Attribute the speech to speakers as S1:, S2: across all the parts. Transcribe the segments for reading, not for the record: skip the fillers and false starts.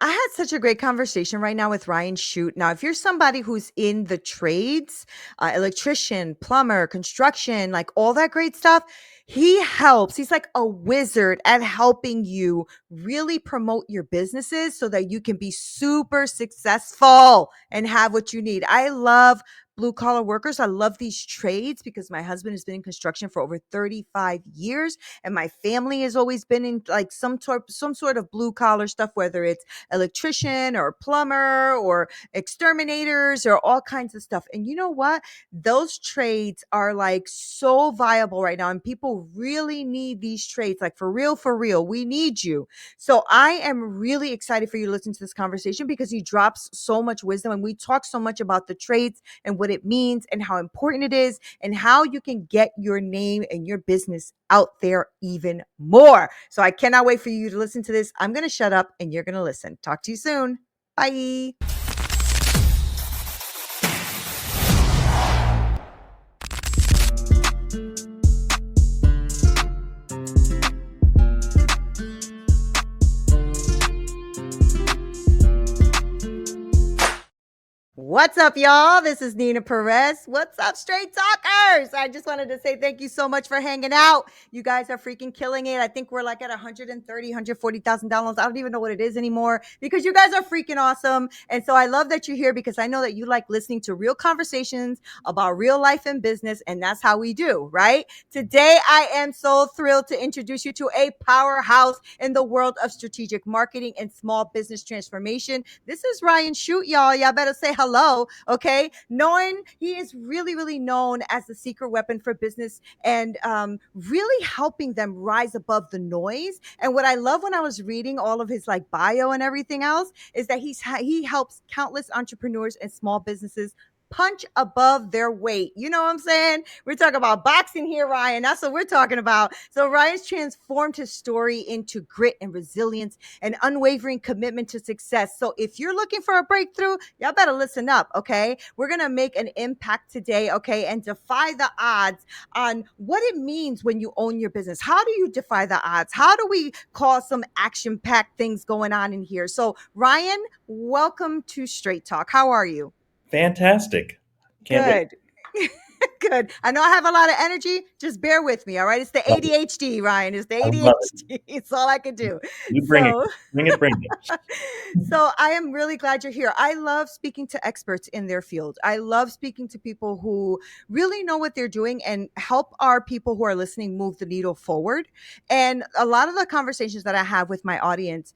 S1: I had such a great conversation right now with Ryan Chute. Now, if you're somebody who's in the trades, electrician, plumber, construction, like all that great stuff, he helps. He's like a wizard at helping you really promote your businesses so that you can be super successful and have what you need. I love blue collar workers. I love these trades because my husband has been in construction for over 35 years and my family has always been in like some sort of blue collar stuff, whether it's electrician or plumber or exterminators or all kinds of stuff. And you know what? Those trades are like so viable right now. And people really need these trades, like for real, for real. We need you. So I am really excited for you to listen to this conversation because he drops so much wisdom and we talk so much about the trades and what it means and how important it is and how you can get your name and your business out there even more. So I cannot wait for you to listen to this. I'm going to shut up and you're going to listen. Talk to you soon. Bye. What's up, y'all? This is Neena Perez. What's up, Straight Talkers? I just wanted to say thank you so much for hanging out. You guys are freaking killing it. I think we're like at 130, 140,000 downloads. I don't even know what it is anymore because you guys are freaking awesome. And so I love that you're here because I know that you like listening to real conversations about real life and business. And that's how we do, right? Today, I am so thrilled to introduce you to a powerhouse in the world of strategic marketing and small business transformation. This is Ryan Chute, y'all. Y'all better say hello, okay? Knowing he is really, really known as the secret weapon for business and really helping them rise above the noise. And what I love when I was reading all of his like bio and everything else is that he helps countless entrepreneurs and small businesses punch above their weight. You know what I'm saying? We're talking about boxing here, Ryan. That's what we're talking about. So Ryan's transformed his story into grit and resilience and unwavering commitment to success. So if you're looking for a breakthrough, y'all better listen up, okay? We're going to make an impact today, okay? And defy the odds on what it means when you own your business. How do you defy the odds? How do we cause some action-packed things going on in here? So Ryan, welcome to Straight Talk. How are you?
S2: Fantastic. Can't wait.
S1: Good. Good. I know I have a lot of energy. Just bear with me. All right. It's the
S2: Love it.
S1: ADHD, Ryan. It's the
S2: I love it.
S1: ADHD. It's all I can do.
S2: You bring it.
S1: So,
S2: Bring it, bring it.
S1: so I am really glad you're here. I love speaking to experts in their field. I love speaking to people who really know what they're doing and help our people who are listening move the needle forward. And a lot of the conversations that I have with my audience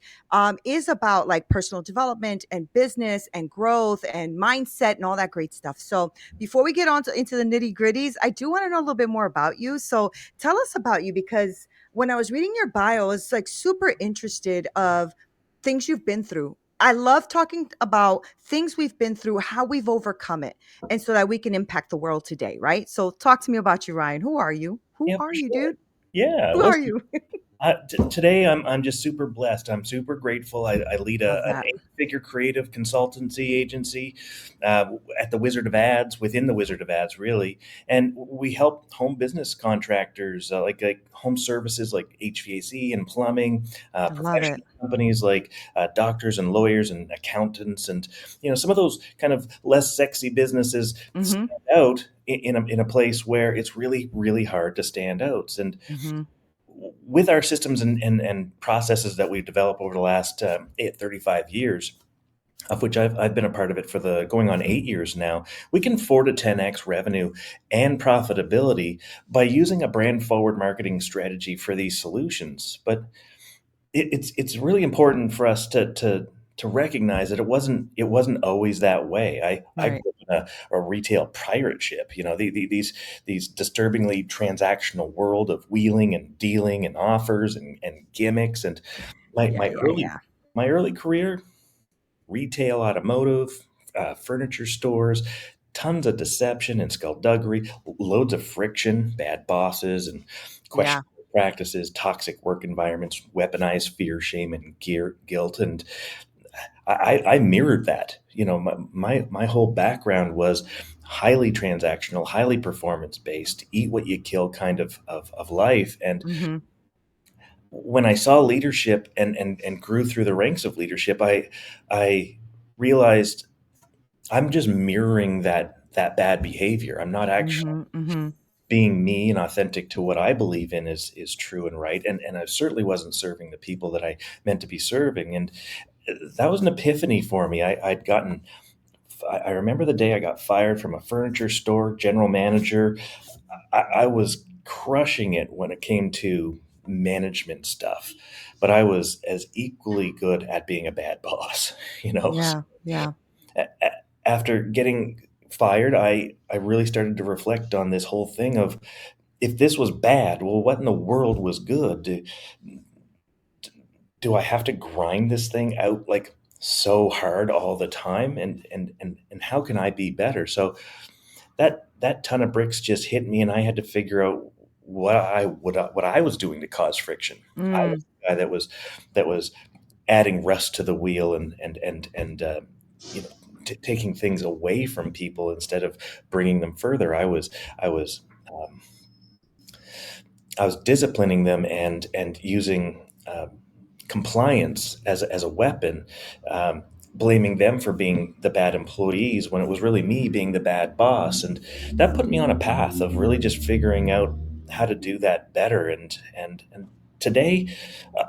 S1: is about like personal development and business and growth and mindset and all that great stuff. So before we get on into the nitty gritties, I do want to know a little bit more about you. So tell us about you because when I was reading your bio, I was like super interested of things you've been through. I love talking about things we've been through, how we've overcome it, and so that we can impact the world today, right? So talk to me about you, Ryan. Who are you? Who
S2: Yeah,
S1: are
S2: for
S1: you,
S2: sure.
S1: dude?
S2: Yeah,
S1: Who are
S2: listen.
S1: you?
S2: Today, I'm just super blessed. I'm super grateful. I lead
S1: Love
S2: an
S1: that.
S2: eight-figure creative consultancy agency uh, at the Wizard of Ads, within the Wizard of Ads, really. And we help home business contractors, like home services like HVAC and plumbing,
S1: I love it.
S2: professional companies like doctors and lawyers and accountants, and some of those kind of less sexy businesses
S1: Mm-hmm.
S2: stand out in a place where it's really really hard to stand out. And
S1: Mm-hmm.
S2: with our systems and processes that we've developed over the last 35 years, of which I've been a part of it for the going on 8 years now, we can 4 to 10x revenue and profitability by using a brand forward marketing strategy for these solutions. But it's really important for us to recognize that it wasn't always that way. I
S1: Right.
S2: grew up in a retail pirate ship. These disturbingly transactional world of wheeling and dealing and offers and gimmicks. And my
S1: Yeah.
S2: my
S1: Yeah.
S2: early
S1: Yeah.
S2: my early career, retail, automotive, furniture stores, tons of deception and skullduggery, loads of friction, bad bosses and
S1: Yeah.
S2: questionable practices, toxic work environments, weaponized fear, shame, and guilt. And I mirrored that. My whole background was highly transactional, highly performance based, eat what you kill kind of life. And
S1: Mm-hmm.
S2: when I saw leadership and grew through the ranks of leadership, I realized I'm just mirroring that bad behavior. I'm not actually
S1: Mhm, mhm.
S2: being me and authentic to what I believe in is true and right. And I certainly wasn't serving the people that I meant to be serving. And that was an epiphany for me. I'd gotten I remember the day I got fired from a furniture store general manager. I was crushing it when it came to management stuff, but I was as equally good at being a bad boss, you know?
S1: Yeah, yeah.
S2: After getting fired, I really started to reflect on this whole thing of if this was bad, well, what in the world was good? Do I have to grind this thing out like so hard all the time? And how can I be better? So that ton of bricks just hit me, and I had to figure out what I was doing to cause friction. I was
S1: Mm,
S2: the guy that was adding rust to the wheel and you know taking things away from people instead of bringing them further. I was um, I was disciplining them and using compliance as a weapon, blaming them for being the bad employees when it was really me being the bad boss. And that put me on a path of really just figuring out how to do that better. And today,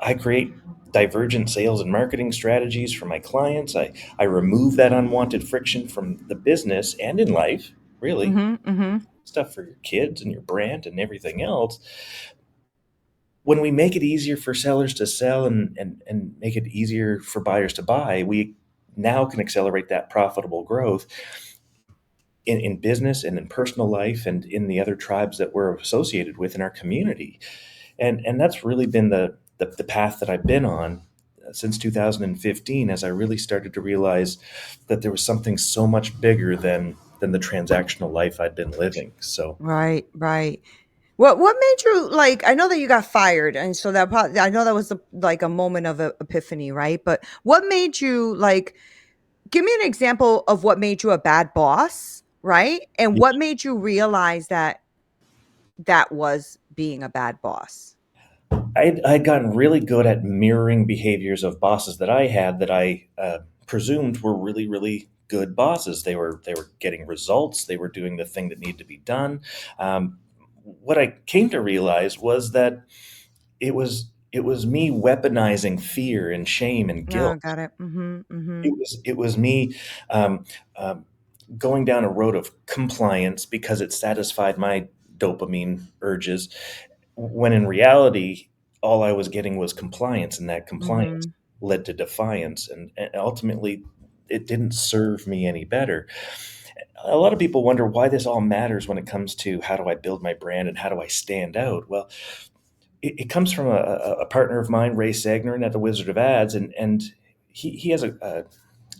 S2: I create divergent sales and marketing strategies for my clients. I remove that unwanted friction from the business and in life, really.
S1: mhm, mhm.
S2: Stuff for your kids and your brand and everything else. When we make it easier for sellers to sell and make it easier for buyers to buy, we now can accelerate that profitable growth in business and in personal life and in the other tribes that we're associated with in our community. And that's really been the path that I've been on since 2015, as I really started to realize that there was something so much bigger than the transactional life I'd been living. So
S1: Right, right. What made you like I know that you got fired and so I know that was like a moment of epiphany, right? But what made you like give me an example of what made you a bad boss, right? And what made you realize that that was being a bad boss?
S2: I'd gotten really good at mirroring behaviors of bosses that I had that I presumed were really, really good bosses. They were getting results. They were doing the thing that needed to be done. What I came to realize was that it was me weaponizing fear and shame and
S1: Oh,
S2: guilt.
S1: got it. Mhm, mhm.
S2: It was me um, um, going down a road of compliance because it satisfied my dopamine urges when in reality, all I was getting was compliance, and that compliance
S1: Mhm.
S2: led to defiance, and ultimately, it didn't serve me any better. A lot of people wonder why this all matters when it comes to how do I build my brand and how do I stand out. Well, it comes from a partner of mine, Ray Sagnarin at the Wizard of Ads, and he has a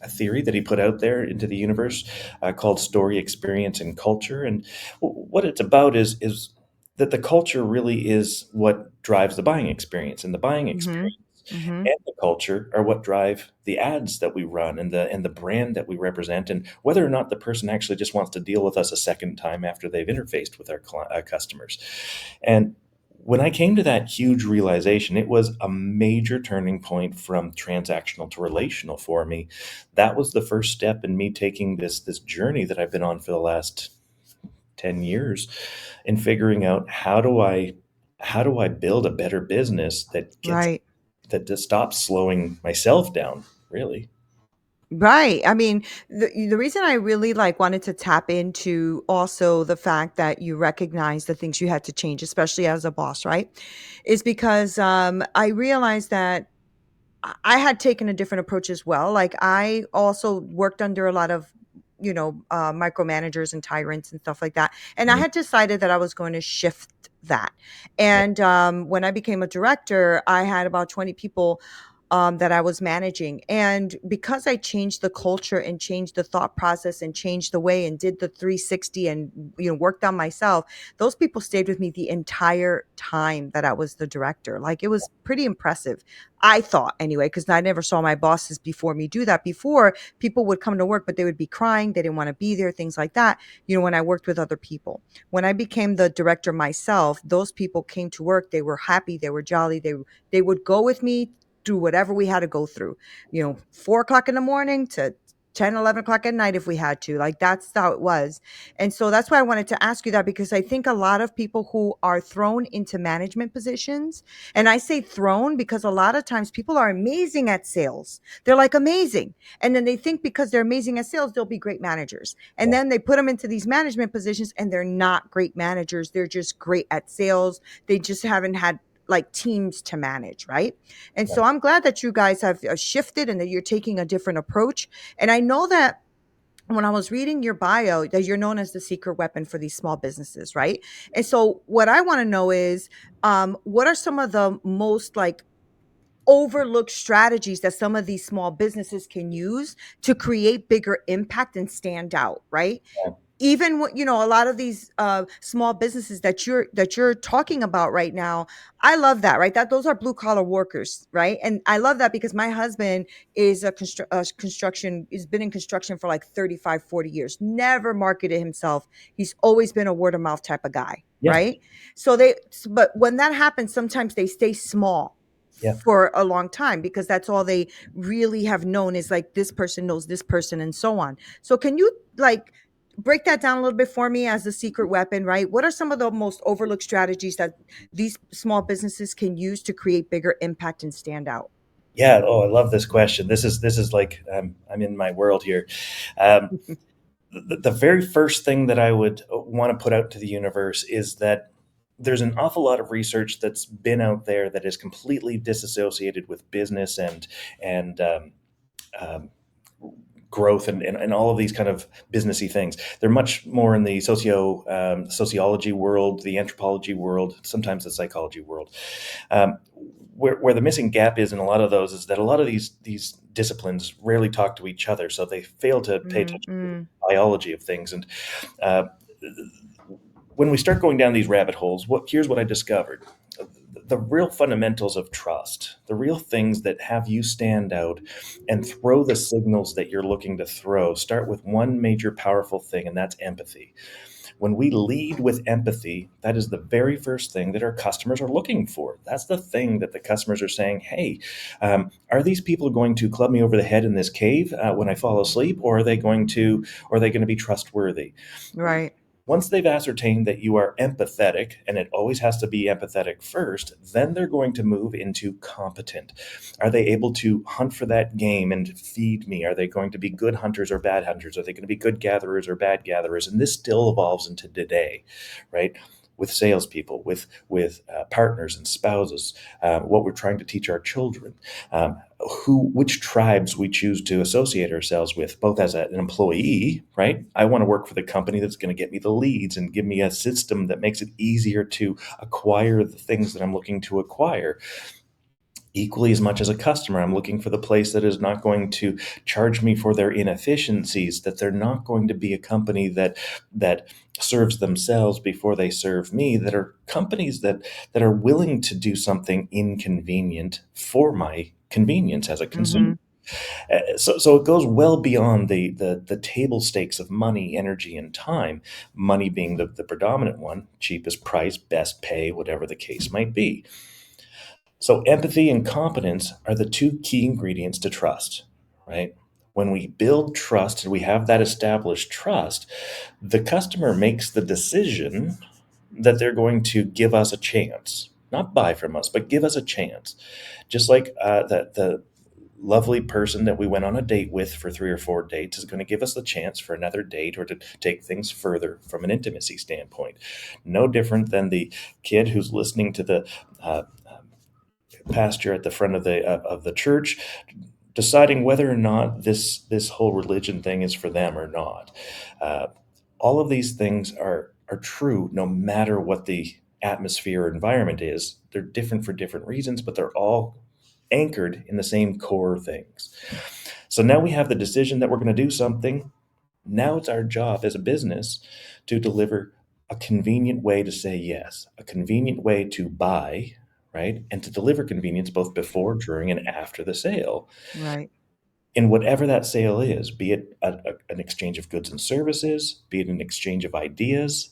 S2: theory that he put out there into the universe called story, experience, and culture. And what it's about is that the culture really is what drives the buying experience, and the buying
S1: Mhm.
S2: experience
S1: Mhm.
S2: and the culture are what drive the ads that we run and the brand that we represent, and whether or not the person actually just wants to deal with us a second time after they've interfaced with our customers. And when I came to that huge realization, it was a major turning point from transactional to relational for me. That was the first step in me taking this journey that I've been on for the last 10 years in figuring out how do I build a better business
S1: Right.
S2: that just stops slowing myself down, really.
S1: Right. I mean, the reason I really like wanted to tap into also the fact that you recognize the things you had to change, especially as a boss, right? Is because I realized that I had taken a different approach as well. Like I also worked under a lot of, micromanagers and tyrants and stuff like that. And I
S2: Mhm.
S1: had decided that I was going to shift that.
S2: Yeah.
S1: And when I became a director, I had about 20 people that I was managing. And because I changed the culture and changed the thought process and changed the way and did the 360 and worked on myself, those people stayed with me the entire time that I was the director. Like it was pretty impressive. I thought anyway, because I never saw my bosses before me do that. Before, people would come to work, but they would be crying. They didn't want to be there, things like that. When I worked with other people. When I became the director myself, those people came to work. They were happy. They were jolly. They would go with me through whatever we had to go through, 4 o'clock in the morning to 10, 11 o'clock at night if we had to. Like that's how it was. And so that's why I wanted to ask you that, because I think a lot of people who are thrown into management positions, and I say thrown because a lot of times people are amazing at sales. They're like amazing. And then they think because they're amazing at sales, they'll be great managers. And
S2: Yeah.
S1: then they put them into these management positions and they're not great managers. They're just great at sales. They just haven't had like teams to manage, right? And
S2: Yeah.
S1: so I'm glad that you guys have shifted and that you're taking a different approach. And I know that when I was reading your bio, that you're known as the secret weapon for these small businesses, right? And so what I want to know is, what are some of the most like overlooked strategies that some of these small businesses can use to create bigger impact and stand out, right? Even what a lot of these small businesses that you're talking about right now, I love that, right? That those are blue collar workers, right? And I love that because my husband is construction, has been in construction for like 35, 40 years, never marketed himself. He's always been a word of mouth type of guy,
S2: Yeah.
S1: right? But when that happens, sometimes they stay small
S2: Yeah.
S1: for a long time because that's all they really have known is like this person knows this person and so on. So can you like break that down a little bit for me as the secret weapon, right? What are some of the most overlooked strategies that these small businesses can use to create bigger impact and stand out?
S2: Yeah. Oh, I love this question. This is like I'm in my world here. Um, the very first thing that I would want to put out to the universe is that there's an awful lot of research that's been out there that is completely disassociated with business and um, growth and all of these kind of businessy things. They're much more in the sociology world, the anthropology world, sometimes the psychology world. Um, where the missing gap is in a lot of those is that a lot of these disciplines rarely talk to each other, so they fail to pay attention to the
S1: Mm-mm.
S2: biology of things. And uh, when we start going down these rabbit holes, here's what I discovered. The real fundamentals of trust, the real things that have you stand out and throw the signals that you're looking to throw, start with one major powerful thing, and that's empathy. When we lead with empathy, that is the very first thing that our customers are looking for. That's the thing that the customers are saying, hey, are these people going to club me over the head in this cave when I fall asleep, or are they going to be trustworthy?
S1: Right.
S2: Once they've ascertained that you are empathetic, and it always has to be empathetic first, then they're going to move into competent. Are they able to hunt for that game and feed me? Are they going to be good hunters or bad hunters? Are they going to be good gatherers or bad gatherers? And this still evolves into today, right? With salespeople, with partners and spouses, what we're trying to teach our children, which tribes we choose to associate ourselves with, both as an employee, right? I want to work for the company that's going to get me the leads and give me a system that makes it easier to acquire the things that I'm looking to acquire. Equally as much as a customer, I'm looking for the place that is not going to charge me for their inefficiencies, that they're not going to be a company that serves themselves before they serve me, that are companies that are willing to do something inconvenient for my convenience as a consumer.
S1: Mm-hmm.
S2: So it goes well beyond the table stakes of money, energy, and time. Money being the predominant one, cheapest price, best pay, whatever the case might be. So empathy and competence are the two key ingredients to trust, right? When we build trust and we have that established trust, the customer makes the decision that they're going to give us a chance, not buy from us, but give us a chance. Just like the lovely person that we went on a date with for 3 or 4 dates is going to give us the chance for another date or to take things further from an intimacy standpoint. No different than the kid who's listening to the pastor at the front of the church, deciding whether or not this whole religion thing is for them or not. Uh, all of these things are true no matter what the atmosphere or environment is. They're different for different reasons, but they're all anchored in the same core things. So now we have the decision that we're going to do something. Now it's our job as a business to deliver a convenient way to say yes, a convenient way to buy, right? And to deliver convenience both before, during, and after the sale.
S1: Right.
S2: In whatever that sale is, be it an exchange of goods and services, be it an exchange of ideas,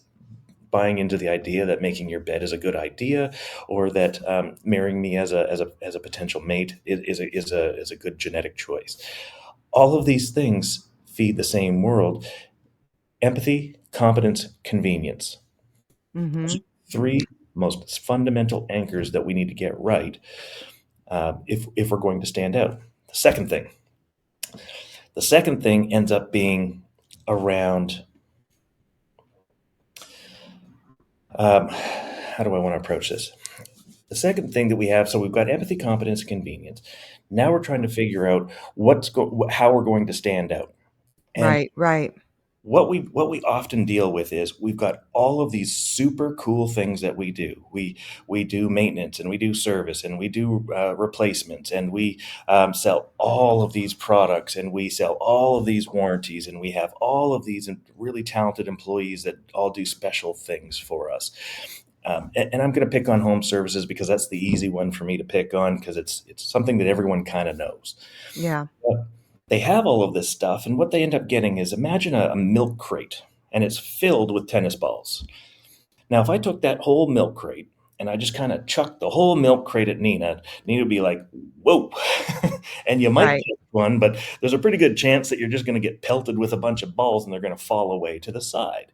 S2: buying into the idea that making your bed is a good idea, or that marrying me as a potential mate is a good genetic choice. All of these things feed the same world: empathy, competence, convenience.
S1: Mm-hmm.
S2: Those three most fundamental anchors that we need to get right if we're going to stand out. The second thing ends up being around how do I want to approach this? The second thing that we have, so we've got empathy, competence, convenience. Now we're trying to figure out how we're going to stand out. And
S1: Right. Right.
S2: what we often deal with is we've got all of these super cool things that we do. We do maintenance, and we do service, and we do replacements, and we sell all of these products, and we sell all of these warranties, and we have all of these really talented employees that all do special things for us. And I'm going to pick on home services because that's the easy one for me to pick on, because it's something that everyone kind of knows.
S1: Yeah.
S2: But they have all of this stuff, and what they end up getting is, imagine a milk crate, and it's filled with tennis balls. Now, if I took that whole milk crate and I just kind of chucked the whole milk crate at Nina, Nina would be like, "Whoa!" And you might
S1: Right.
S2: get one, but there's a pretty good chance that you're just going to get pelted with a bunch of balls, and they're going to fall away to the side.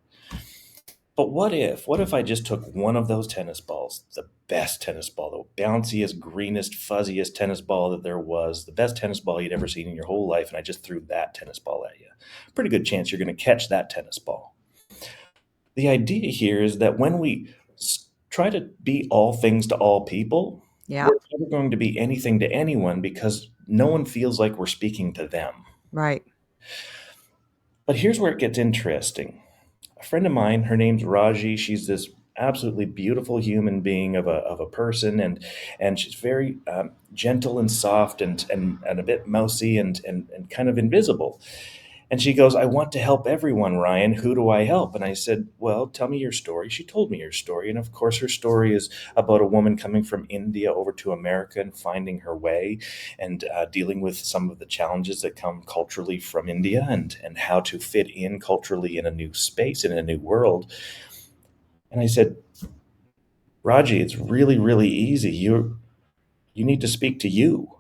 S2: But what if I just took one of those tennis balls, the best tennis ball, the bounciest, greenest, fuzziest tennis ball that there was, the best tennis ball you'd ever seen in your whole life, and I just threw that tennis ball at you? Pretty good chance you're going to catch that tennis ball. The idea here is that when we try to be all things to all people,
S1: Yeah.
S2: we're never going to be anything to anyone, because no one feels like we're speaking to them.
S1: Right.
S2: But here's where it gets interesting. A friend of mine, her name's Raji. She's this absolutely beautiful human being of a person, and she's very gentle and soft, and a bit mousy, and kind of invisible. And she goes, "I want to help everyone, Ryan. Who do I help?" And I said, "Well, tell me your story." She told me her story. And of course, her story is about a woman coming from India over to America and finding her way, and dealing with some of the challenges that come culturally from India, and how to fit in culturally in a new space, in a new world. And I said, "Raji, it's really, really easy. You need to speak to you.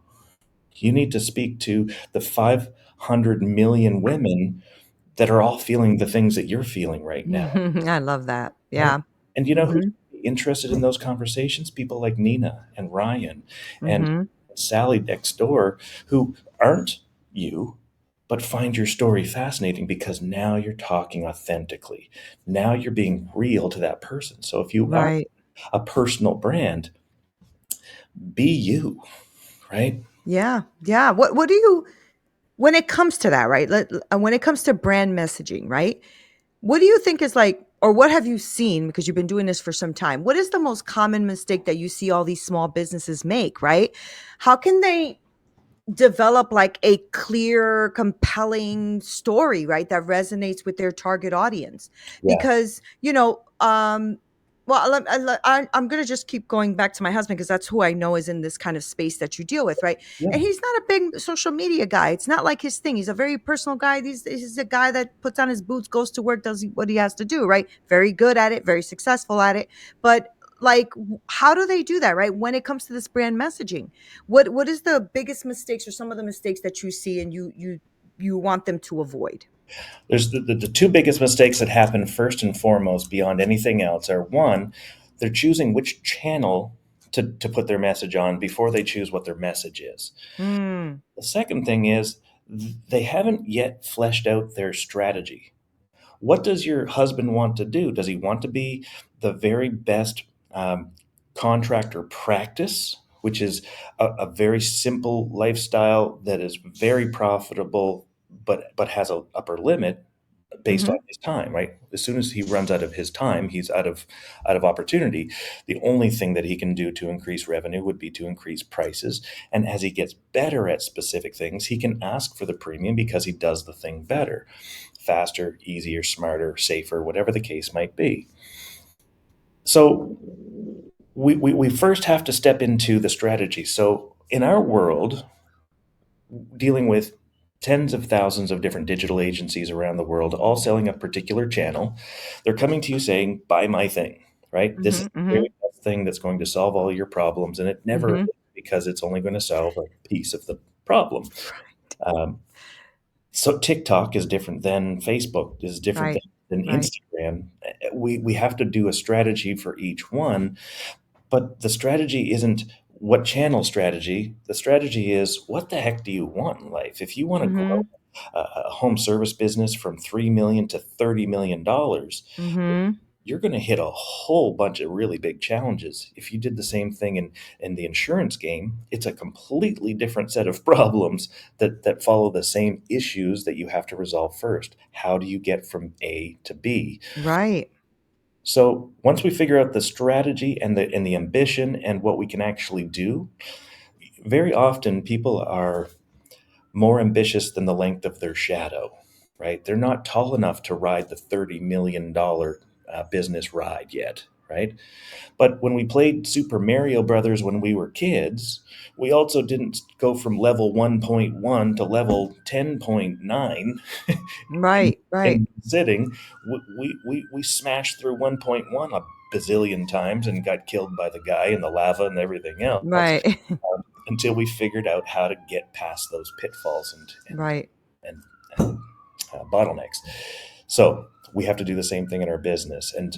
S2: You need to speak to the 500 million women that are all feeling the things that you're feeling right now."
S1: I love that.
S2: Right?
S1: Yeah.
S2: And you know who's
S1: Mm-hmm.
S2: interested in those conversations? People like Nina and Ryan and
S1: Mm-hmm.
S2: Sally next door, who aren't you, but find your story fascinating because now you're talking authentically. Now you're being real to that person. So if you are
S1: Right.
S2: a personal brand, be you, right?
S1: Yeah. Yeah. What do you, when it comes to that, right? When it comes to brand messaging, right? What do you think is like, or what have you seen, because you've been doing this for some time? What is the most common mistake that you see all these small businesses make, right? How can they develop like a clear, compelling story, right? That resonates with their target audience.
S2: Yeah.
S1: Because, well, I'm going to just keep going back to my husband because that's who I know is in this kind of space that you deal with, right?
S2: Yeah.
S1: And he's not a big social media guy. It's not like his thing. He's a very personal guy. He's a guy that puts on his boots, goes to work, does what he has to do, right? Very good at it, very successful at it. But like, how do they do that, right? When it comes to this brand messaging, what is the biggest mistakes or some of the mistakes that you see and you want them to avoid?
S2: There's the two biggest mistakes that happen first and foremost beyond anything else are: one, they're choosing which channel to put their message on before they choose what their message is.
S1: Mm,
S2: The second thing is they haven't yet fleshed out their strategy. What does your husband want to do? Does he want to be the very best contractor practice, which is a very simple lifestyle that is very profitable, but has an upper limit? based on
S1: Mhm.
S2: his time, right? As soon as he runs out of his time, he's out of opportunity. The only thing that he can do to increase revenue would be to increase prices. And as he gets better at specific things, he can ask for the premium because he does the thing better, faster, easier, smarter, safer, whatever the case might be. So we first have to step into the strategy. So in our world, dealing with tens of thousands of different digital agencies around the world, all selling a particular channel, they're coming to you saying, buy my thing, right? This is
S1: Mhm.
S2: the very
S1: Mhm.
S2: best thing that's going to solve all your problems. And it never
S1: Mhm.
S2: is, because it's only going to solve a piece of the problem. Um, so TikTok is different than Facebook, is different
S1: Right.
S2: than
S1: Right.
S2: Instagram. We have to do a strategy for each one, but the strategy isn't what channel strategy. The strategy is, what the heck do you want in life? If you want to grow
S1: Mhm.
S2: a home service business from $3 million to $30 million,
S1: Mhm.
S2: you're going to hit a whole bunch of really big challenges. If you did the same thing in the insurance game, it's a completely different set of problems that follow the same issues that you have to resolve first. How do you get from A to B?
S1: Right.
S2: So once we figure out the strategy and the ambition and what we can actually do, very often people are more ambitious than the length of their shadow, right? They're not tall enough to ride the $30 million business ride yet, right? But when we played Super Mario Brothers when we were kids, we also didn't go from level 1.1 to level 10.9 in,
S1: Right. Right.
S2: in sitting. We smashed through 1.1 a bazillion times and got killed by the guy and the lava and everything else,
S1: Right.
S2: until we figured out how to get past those pitfalls
S1: Right.
S2: and bottlenecks. So we have to do the same thing in our business. And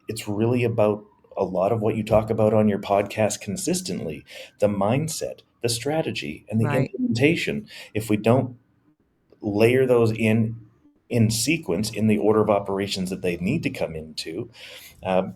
S2: it's really about a lot of what you talk about on your podcast consistently: the mindset, the strategy, and the
S1: Right.
S2: implementation. If we don't layer those in sequence, in the order of operations that they need to come into, um,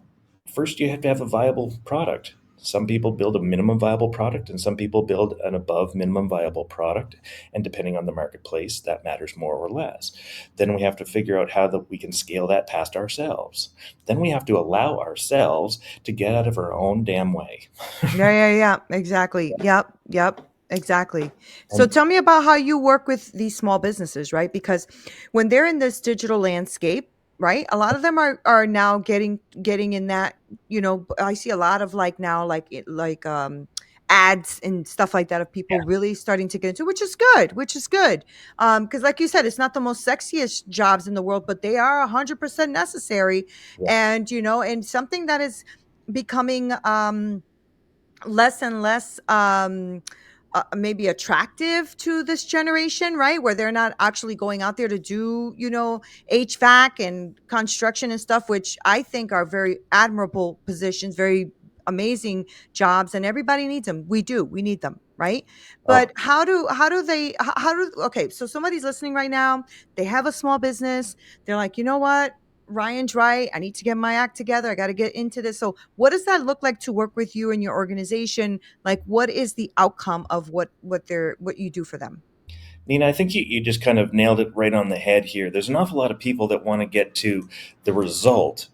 S2: first you have to have a viable product. Some people build a minimum viable product, and some people build an above minimum viable product. And depending on the marketplace, that matters more or less. Then we have to figure out how that we can scale that past ourselves. Then we have to allow ourselves to get out of our own damn way.
S1: Yeah, yeah, yeah. Exactly. Yep, yep. Exactly. So
S2: And
S1: tell me about how you work with these small businesses, right? Because when they're in this digital landscape, right? A lot of them are now getting in that, I see a lot of like now ads and stuff like that of people really starting to get into, which is good, which is good. Because like you said, it's not the most sexiest jobs in the world, but they are 100% necessary.
S2: yeah,
S1: And and something that is becoming less and less maybe attractive to this generation, right? Where they're not actually going out there to do, HVAC and construction and stuff, which I think are very admirable positions, very amazing jobs, and everybody needs them. We do. We need them, right?
S2: oh,
S1: But how do they how do okay, so somebody's listening right now, they have a small business, they're like, "You know what? Ryan's right. I need to get my act together. I got to get into this." So, what does that look like to work with you and your organization? Like, what is the outcome of what you do for them?
S2: Nina, I think you just kind of nailed it right on the head here. There's an awful lot of people that want to get to the result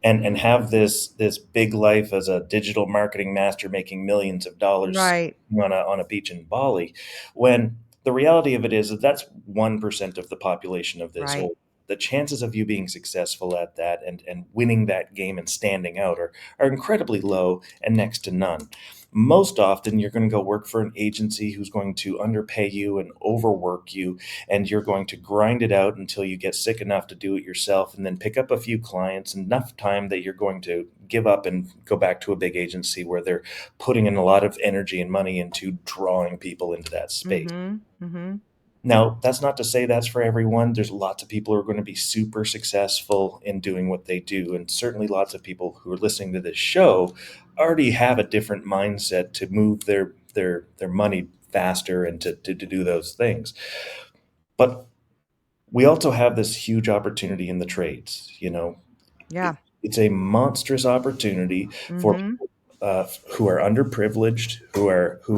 S2: and have this big life as a digital marketing master making millions of dollars
S1: Right.
S2: on a beach in Bali, when the reality of it is that that's 1% of the population of this
S1: Right.
S2: earth. The chances of you being successful at that and winning that game and standing out are incredibly low and next to none. Most often, you're going to go work for an agency who's going to underpay you and overwork you, and you're going to grind it out until you get sick enough to do it yourself, and then pick up a few clients, enough time that you're going to give up and go back to a big agency where they're putting in a lot of energy and money into drawing people into that space.
S1: Mhm. Mhm.
S2: Now, that's not to say that's for everyone. There's lots of people who are going to be super successful in doing what they do. And certainly lots of people who are listening to this show already have a different mindset to move their money faster and to do those things. But we also have this huge opportunity in the trades.
S1: Yeah.
S2: It's a monstrous opportunity for
S1: Mhm.
S2: who are underprivileged, who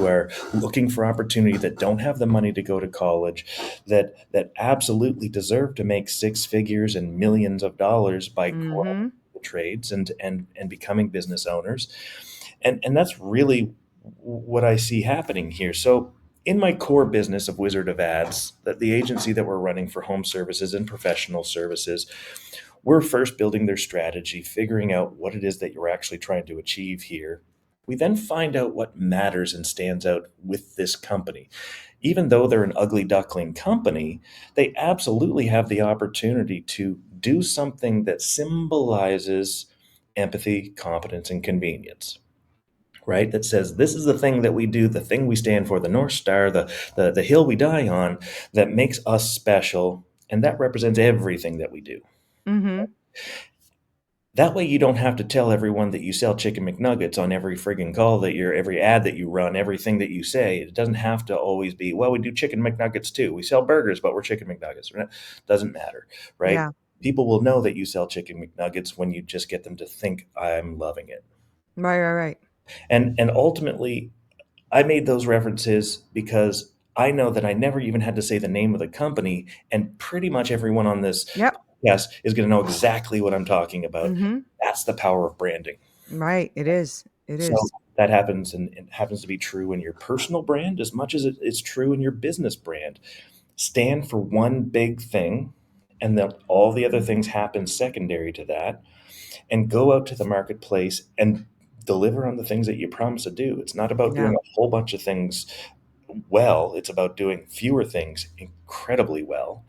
S2: are looking for opportunity, that don't have the money to go to college, that absolutely deserve to make six figures and millions of dollars by growing
S1: Mhm.
S2: the trades and becoming business owners. And that's really what I see happening here. So in my core business of Wizard of Ads, that the agency that we're running for home services and professional services, we're first building their strategy, figuring out what it is that you're actually trying to achieve here. We then find out what matters and stands out with this company. Even though they're an ugly duckling company, they absolutely have the opportunity to do something that symbolizes empathy, competence, and convenience, right? That says this is the thing that we do, the thing we stand for, the North Star, the hill we die on, that makes us special, and that represents everything that we do.
S1: Mhm.
S2: That way you don't have to tell everyone that you sell chicken McNuggets on every friggin' call that you're, every ad that you run, everything that you say. It doesn't have to always be, well, we do chicken McNuggets too. We sell burgers, but we're chicken McNuggets. Doesn't matter, right?
S1: Yeah.
S2: People will know that you sell chicken McNuggets when you just get them to think I'm loving it.
S1: Right, right, right.
S2: And ultimately, I made those references because I know that I never even had to say the name of the company, and pretty much everyone on this
S1: Yep.
S2: podcast is going to know exactly what I'm talking about.
S1: Mhm.
S2: That's the power of branding.
S1: Right. It is. It
S2: So
S1: is.
S2: that happens, and it happens to be true in your personal brand as much as it's true in your business brand. Stand for one big thing, and then all the other things happen secondary to that, and go out to the marketplace and deliver on the things that you promise to do. It's not about
S1: Yeah.
S2: doing a whole bunch of things well, it's about doing fewer things incredibly well.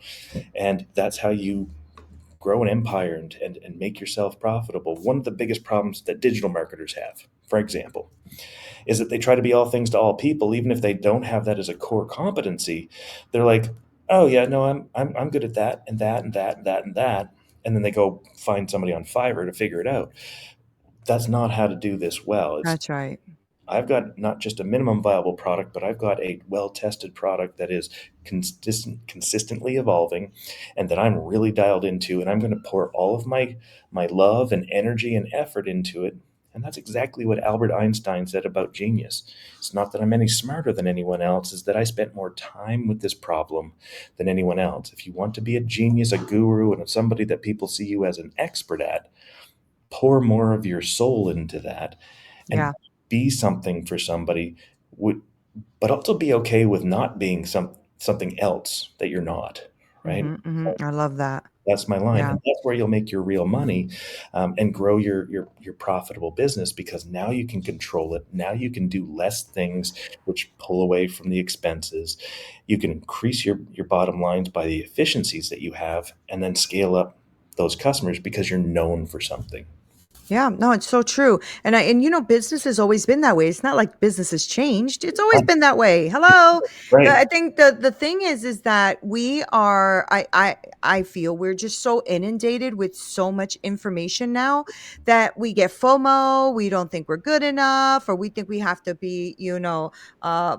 S2: And that's how you grow an empire and make yourself profitable. One of the biggest problems that digital marketers have, for example, is that they try to be all things to all people, even if they don't have that as a core competency. They're like, oh yeah, no, I'm good at that and that and that and that and that. And then they go find somebody on Fiverr to figure it out. That's not how to do this well. It's
S1: That's right.
S2: I've got not just a minimum viable product, but I've got a well-tested product that is consistently evolving, and that I'm really dialed into, and I'm going to pour all of my love and energy and effort into it. And that's exactly what Albert Einstein said about genius. It's not that I'm any smarter than anyone else, it's that I spent more time with this problem than anyone else. If you want to be a genius, a guru, and somebody that people see you as an expert at, pour more of your soul into that and
S1: Yeah.
S2: be something for somebody, but also be okay with not being something else that you're not, right?
S1: Mhm. Mhm. I love that.
S2: That's my line,
S1: Yeah.
S2: and that's where you'll make your real money, and grow your profitable business, because now you can control it. Now you can do less things, which pull away from the expenses. You can increase your bottom lines by the efficiencies that you have, and then scale up those customers because you're known for something.
S1: Yeah, no, it's so true. And business has always been that way. It's not like business has changed. It's always been that way. Hello.
S2: Right.
S1: I think the thing is that we are I feel we're just so inundated with so much information now that we get FOMO, we don't think we're good enough, or we think we have to be, uh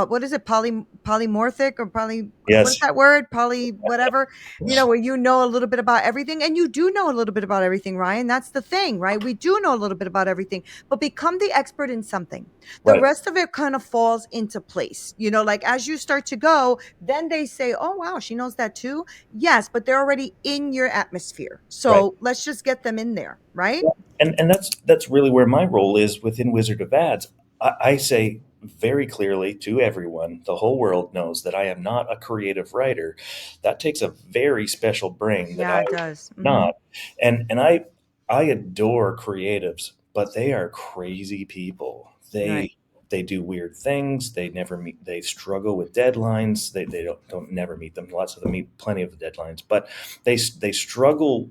S1: what is it? Polymorphic or what is
S2: Yes.
S1: that word? Poly whatever, where you know a little bit about everything. And you do know a little bit about everything, Ryan. That's the thing, right? We do know a little bit about everything, but become the expert in something. The
S2: Right.
S1: rest of it kind of falls into place. Like as you start to go, then they say, oh, wow, she knows that too. Yes, but they're already in your atmosphere.
S2: Right.
S1: So let's just get them in there, right?
S2: Yeah. And that's really where my role is within Wizard of Ads. I say very clearly to everyone, the whole world knows that I am not a creative writer. That takes a very special brain that
S1: Yeah,
S2: I
S1: it does.
S2: not. And I adore creatives, but they are crazy people.
S1: Right.
S2: They do weird things. They never meet. They struggle with deadlines. They don't never meet them. Lots of them meet plenty of the deadlines, but they struggle.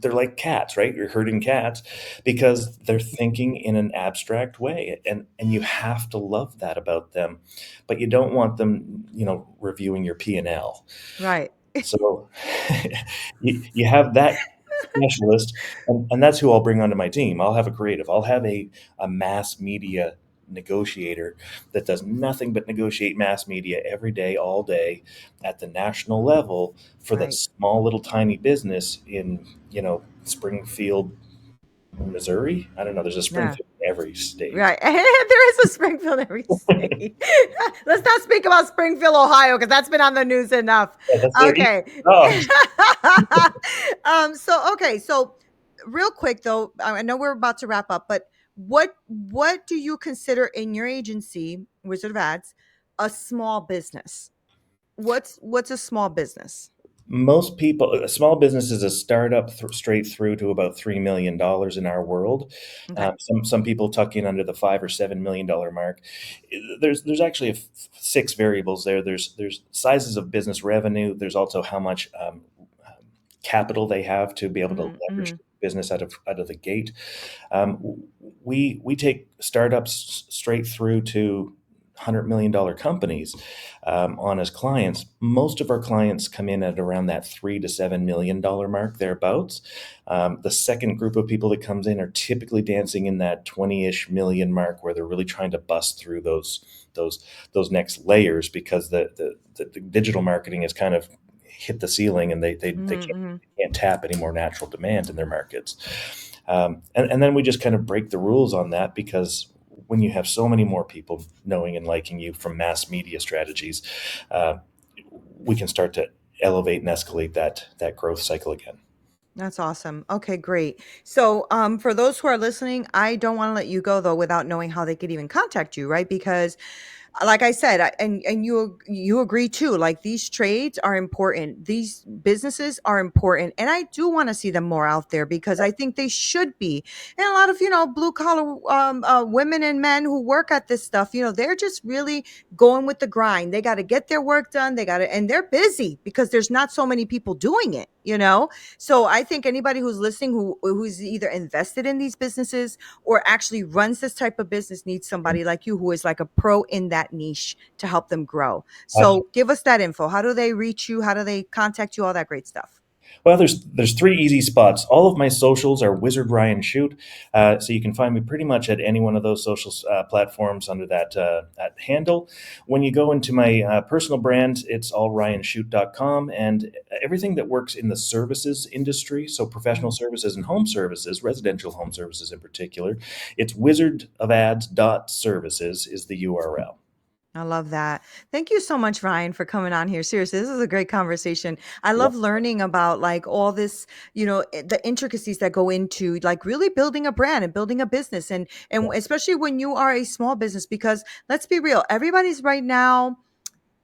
S2: They're like cats, right? You're herding cats because they're thinking in an abstract way, and you have to love that about them, but you don't want them, reviewing your P&L.
S1: Right.
S2: So you have that specialist, and that's who I'll bring onto my team. I'll have a creative. I'll have a mass media negotiator that does nothing but negotiate mass media every day, all day, at the national level for that
S1: Right.
S2: small little tiny business in Springfield, Missouri. I don't know. There's a
S1: Yeah.
S2: Springfield every state.
S1: Right. There is a Springfield every state. Let's not speak about Springfield, Ohio, because that's been on the news enough.
S2: Yeah, that's their east
S1: Okay.
S2: dogs.
S1: So real quick though, I know we're about to wrap up, but what do you consider in your agency, Wizard of Ads, a small business? What's a small business?
S2: Most people, a small business is a startup straight through to about $3 million in our world.
S1: Okay.
S2: Some people tuck in under the $5 or $7 million mark. There's actually six variables there. There's sizes of business revenue. There's also how much capital they have to be able to
S1: Mhm,
S2: leverage
S1: mhm.
S2: the business out of the gate. We take startups straight through to $100 million companies on as clients. Most of our clients come in at around that $3 to $7 million mark, thereabouts. The second group of people that comes in are typically dancing in that 20-ish million mark, where they're really trying to bust through those those next layers, because the digital marketing has kind of hit the ceiling, and they
S1: Mhm, mhm.
S2: can't tap any more natural demand in their markets. And then we just kind of break the rules on that, because when you have so many more people knowing and liking you from mass media strategies, uh, we can start to elevate and escalate that growth cycle again.
S1: That's awesome. Okay, great. So, for those who are listening, I don't want to let you go though without knowing how they could even contact you, right? Because like I said, and you agree too. Like these trades are important. These businesses are important, and I do want to see them more out there because I think they should be. And a lot of blue collar women and men who work at this stuff, they're just really going with the grind. They got to get their work done. They got to, and they're busy because there's not so many people doing it. So I think anybody who's listening who's either invested in these businesses or actually runs this type of business needs somebody like you who is like a pro in that niche to help them grow. So give us that info. How do they reach you? How do they contact you? All that great stuff.
S2: Well, there's three easy spots. All of my socials are Wizard Ryan Chute, so you can find me pretty much at any one of those social platforms under that handle. When you go into my personal brand, it's all ryanchute.com, and everything that works in the services industry, so professional
S1: Mhm.
S2: services and home services, residential home services in particular, it's wizardofads.services is the URL.
S1: I love that. Thank you so much, Ryan, for coming on here. Seriously, this is a great conversation. I love learning about like all this, the intricacies that go into like really building a brand and building a business and especially when you are a small business because let's be real, everybody's right now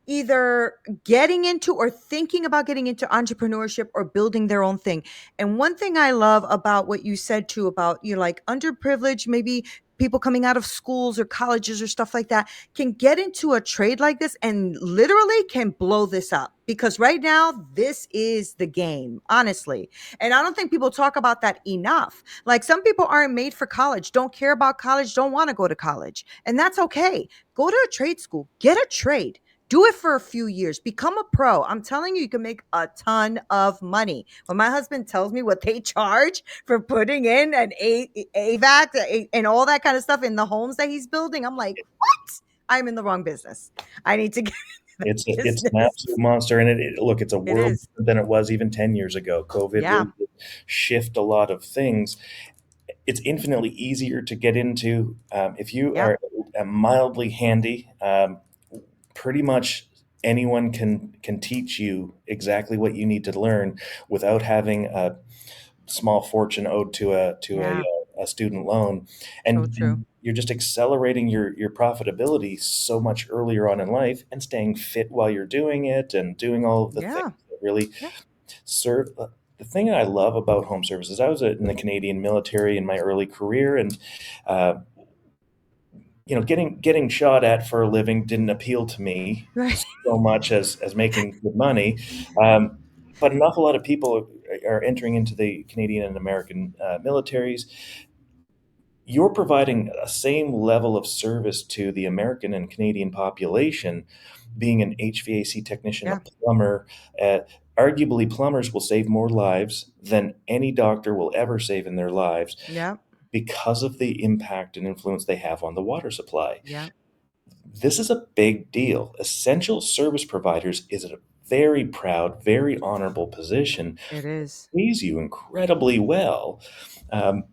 S1: either getting into or thinking about getting into entrepreneurship or building their own thing. And one thing I love about what you said too about like underprivileged, maybe people coming out of schools or colleges or stuff like that can get into a trade like this and literally can blow this up because right now this is the game, honestly. And I don't think people talk about that enough. Like some people aren't made for college, don't care about college, don't want to go to college, and that's okay. Go to a trade school, get a trade, do it for a few years. Become a pro. I'm telling you, you can make a ton of money. When my husband tells me what they charge for putting in an AVAC and all that kind of stuff in the homes that he's building, I'm like, what? I'm in the wrong business. I need to get in that
S2: It's an
S1: business.
S2: absolute monster, and look, it's a
S1: It
S2: world
S1: is.
S2: different than it was even 10 years ago. COVID
S1: Yeah.
S2: really did shift a lot of things. It's infinitely easier to get into if you
S1: Yeah.
S2: are mildly handy. Pretty much anyone can teach you exactly what you need to learn without having a small fortune owed to
S1: Yeah.
S2: a student loan,
S1: So true.
S2: and you're just accelerating your profitability so much earlier on in life, and staying fit while you're doing it, and doing all of the things
S1: Yeah.
S2: that really
S1: Yeah.
S2: serve. The thing that I love about home services, I was in the Canadian military in my early career, and uh, getting shot at for a living didn't appeal to me
S1: Right.
S2: so much as making good money. Um, but an awful lot of people are entering into the Canadian and American militaries. You're providing a same level of service to the American and Canadian population, being an HVAC technician, a
S1: Yeah.
S2: plumber. Uh, Arguably, plumbers will save more lives than any doctor will ever save in their lives,
S1: Yeah.
S2: because of the impact and influence they have on the water supply.
S1: Yeah.
S2: This is a big deal. Essential service providers is a very proud, very honorable position.
S1: It is.
S2: Pays you incredibly well. Um,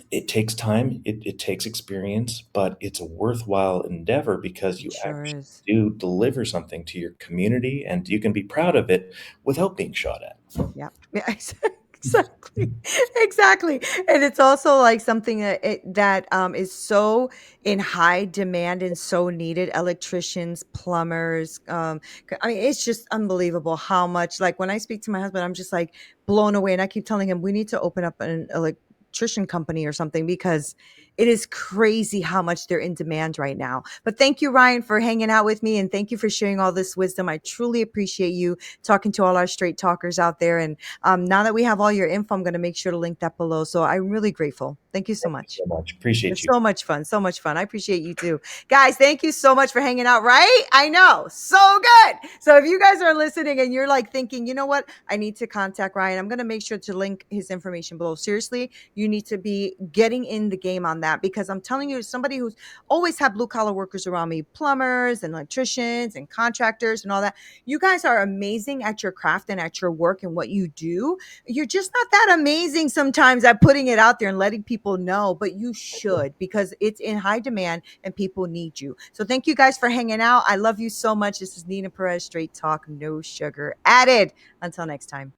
S2: It takes time, it takes experience, but it's a worthwhile endeavor because
S1: It
S2: you
S1: sure
S2: actually
S1: is.
S2: do deliver something to your community and you can be proud of it without being shot at.
S1: Yeah. Yeah, exactly. Exactly. And it's also like something that is so in high demand and so needed. Electricians, plumbers. I mean, it's just unbelievable how much. Like when I speak to my husband, I'm just like blown away, and I keep telling him we need to open up an electrician company or something because it is crazy how much they're in demand right now. But thank you, Ryan, for hanging out with me, and thank you for sharing all this wisdom. I truly appreciate you talking to all our straight talkers out there. And now that we have all your info, I'm going to make sure to link that below. So I'm really grateful. Thank you so
S2: Thank you
S1: much.
S2: so much.
S1: It
S2: Appreciate
S1: was
S2: you.
S1: so much fun. So much fun. I appreciate you too. Guys, thank you so much for hanging out, right? I know. So good. So if you guys are listening and you're like thinking, you know what? I need to contact Ryan. I'm going to make sure to link his information below. Seriously, you need to be getting in the game on that because I'm telling you, as somebody who's always had blue collar workers around me, plumbers and electricians and contractors and all that. You guys are amazing at your craft and at your work and what you do. You're just not that amazing sometimes at putting it out there and letting people know, but you should because it's in high demand and people need you. So thank you guys for hanging out. I love you so much. This is Neena Perez, Straight Talk, no sugar added. Until next time.